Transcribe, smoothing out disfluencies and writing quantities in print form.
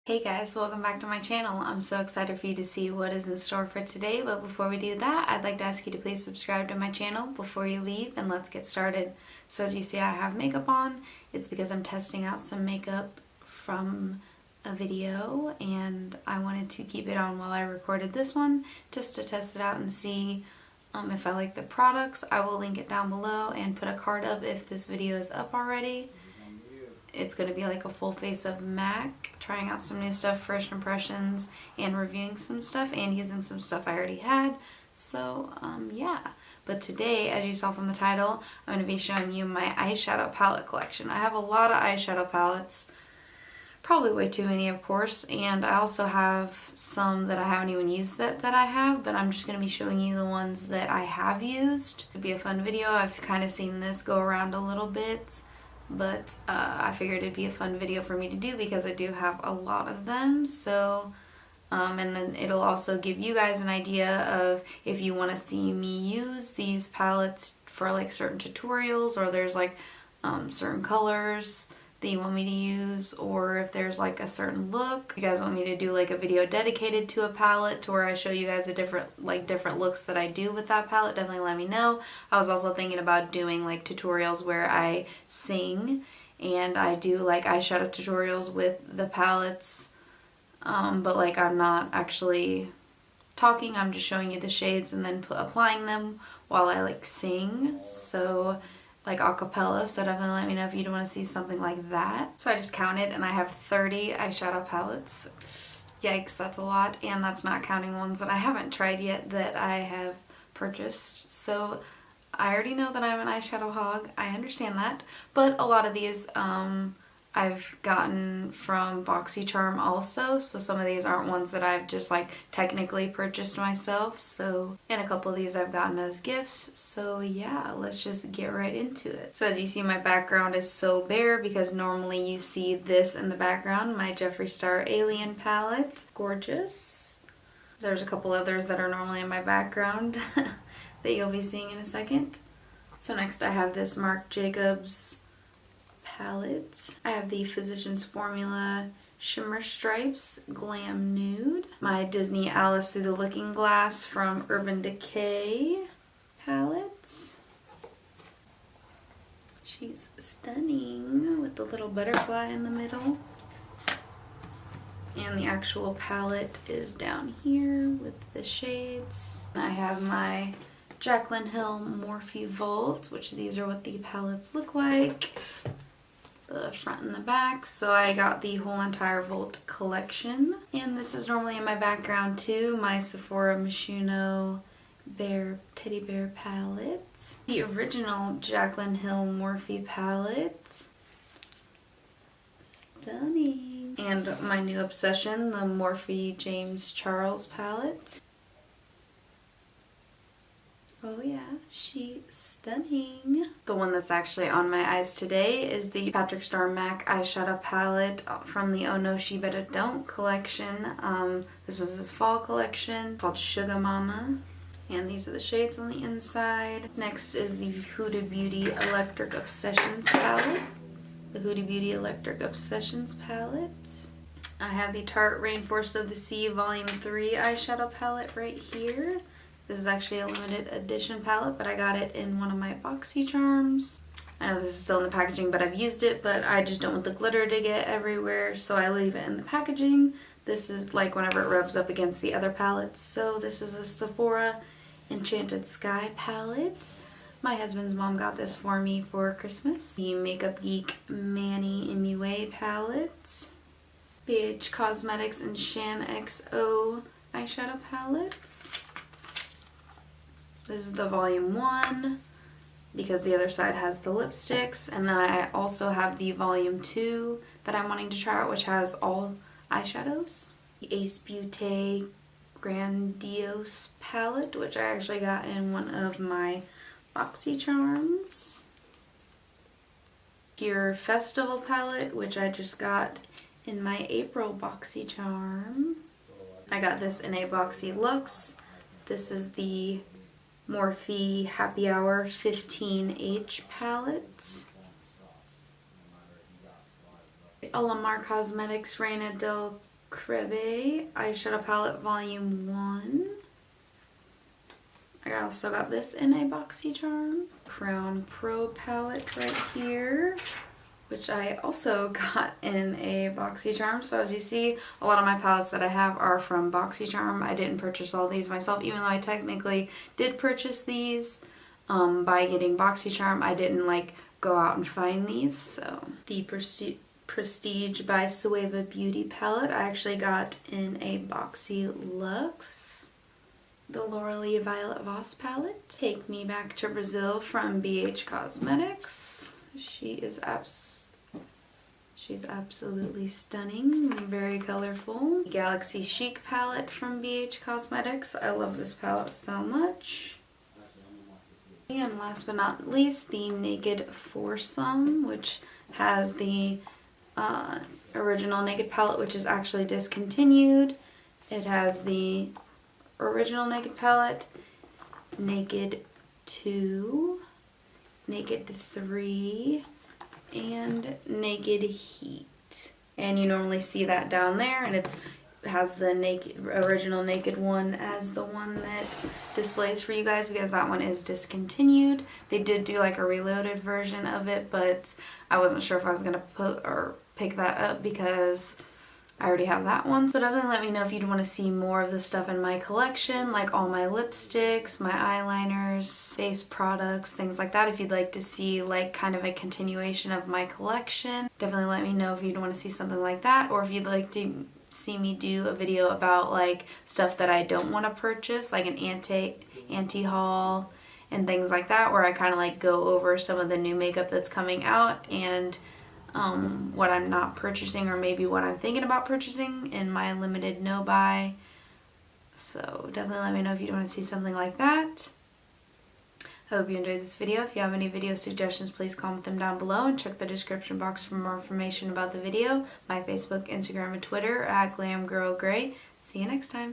Hey guys, welcome back to my channel. I'm so excited for you to see what is in store for today, but before we do that, I'd like to ask you to please subscribe to my channel before you leave, and let's get started. So as you see, I have makeup on. It's because I'm testing out some makeup from a video, and I wanted to keep it on while I recorded this one, just to test it out and see if I like the products. I will link it down below and put a card up if this video is up already. It's going to be like a full face of MAC, trying out some new stuff, first impressions, and reviewing some stuff, and using some stuff I already had. So, yeah. But today, as you saw from the title, I'm going to be showing you my eyeshadow palette collection. I have a lot of eyeshadow palettes, probably way too many, of course, and I also have some that I haven't even used that I have, but I'm just going to be showing you the ones that I have used. It'll be a fun video. I've kind of seen this go around a little bit. But I figured it'd be a fun video for me to do because I do have a lot of them. So, and then it'll also give you guys an idea of if you want to see me use these palettes for like certain tutorials, or there's like certain colors that you want me to use, or if there's like a certain look you guys want me to do, like a video dedicated to a palette to where I show you guys a different looks that I do with that palette. Definitely let me know. I was also thinking about doing like tutorials where I sing and I do like eyeshadow tutorials with the palettes, but like I'm not actually talking, I'm just showing you the shades and then applying them while I like sing. So like acapella, so definitely let me know if you'd want to see something like that. So I just counted and I have 30 eyeshadow palettes. Yikes, that's a lot, and that's not counting ones that I haven't tried yet that I have purchased. So I already know that I'm an eyeshadow hog, I understand that, but a lot of these I've gotten from BoxyCharm also, so some of these aren't ones that I've just like technically purchased myself. So, and a couple of these I've gotten as gifts. So yeah, let's just get right into it. So as you see, my background is so bare because normally you see this in the background, my Jeffree Star Alien palette. Gorgeous. There's a couple others that are normally in my background that you'll be seeing in a second. So next I have this Marc Jacobs palette. I have the Physicians Formula Shimmer Stripes Glam Nude. My Disney Alice Through the Looking Glass from Urban Decay palette. She's stunning with the little butterfly in the middle. And the actual palette is down here with the shades. I have my Jaclyn Hill Morphe Vault, which these are what the palettes look like. The front and the back. So I got the whole entire Vault collection, and this is normally in my background too, my Sephora Mishuno Bear Teddy Bear palette, the original Jaclyn Hill Morphe palette, stunning, and my new obsession, the Morphe James Charles palette. Oh yeah, she's stunning. The one that's actually on my eyes today is the Patrick Star MAC eyeshadow palette from the Oh No She Better Don't collection. This was his fall collection called Sugar Mama. And these are the shades on the inside. Next is the Huda Beauty Electric Obsessions palette. The Huda Beauty Electric Obsessions palette. I have the Tarte Rainforest of the Sea Volume 3 eyeshadow palette right here. This is actually a limited edition palette, but I got it in one of my BoxyCharms. I know this is still in the packaging, but I've used it, but I just don't want the glitter to get everywhere, so I leave it in the packaging. This is like whenever it rubs up against the other palettes. So this is a Sephora Enchanted Sky palette. My husband's mom got this for me for Christmas. The Makeup Geek Manny MUA palette. BH Cosmetics and Shan XO eyeshadow palettes. This is the volume 1 because the other side has the lipsticks, and then I also have the volume 2 that I'm wanting to try out, which has all eyeshadows. The Ace Beauté Grandiose palette, which I actually got in one of my BoxyCharms. Pure Festival palette, which I just got in my April BoxyCharm. I got this in a Boxy Luxe. This is the Morphe Happy Hour 15H palette. Alamar Cosmetics Reina del Crebe Eyeshadow Palette Volume 1. I also got this in a boxycharm. Crown Pro palette right here, which I also got in a boxycharm. So as you see, a lot of my palettes that I have are from boxycharm. I didn't purchase all these myself, even though I technically did purchase these by getting boxycharm. I didn't like go out and find these. So the Prestige by Sueva Beauty palette I actually got in a Boxy Luxe. The L'Oreal Violet Voss palette. Take Me Back to Brazil from BH Cosmetics. She's absolutely stunning, very colorful. Galaxy Chic palette from BH Cosmetics. I love this palette so much. And last but not least, the Naked Foursome, which has the original Naked palette, which is actually discontinued. It has the original Naked palette, Naked 2, Naked 3, and Naked Heat. And you normally see that down there, and it has the original Naked one as the one that displays for you guys, because that one is discontinued. They did do like a reloaded version of it, but I wasn't sure if I was gonna pick that up because I already have that one. So definitely let me know if you'd want to see more of the stuff in my collection, like all my lipsticks, my eyeliners, base products, things like that. If you'd like to see like kind of a continuation of my collection, definitely let me know if you'd want to see something like that, or if you'd like to see me do a video about like stuff that I don't want to purchase, like an anti-haul and things like that, where I kind of like go over some of the new makeup that's coming out and what I'm not purchasing, or maybe what I'm thinking about purchasing in my limited no buy. So definitely let me know if you want to see something like that. I hope you enjoyed this video. If you have any video suggestions, please comment them down below, and check the description box for more information about the video. My Facebook, Instagram, and Twitter are at GlamGirl Gray. See you next time.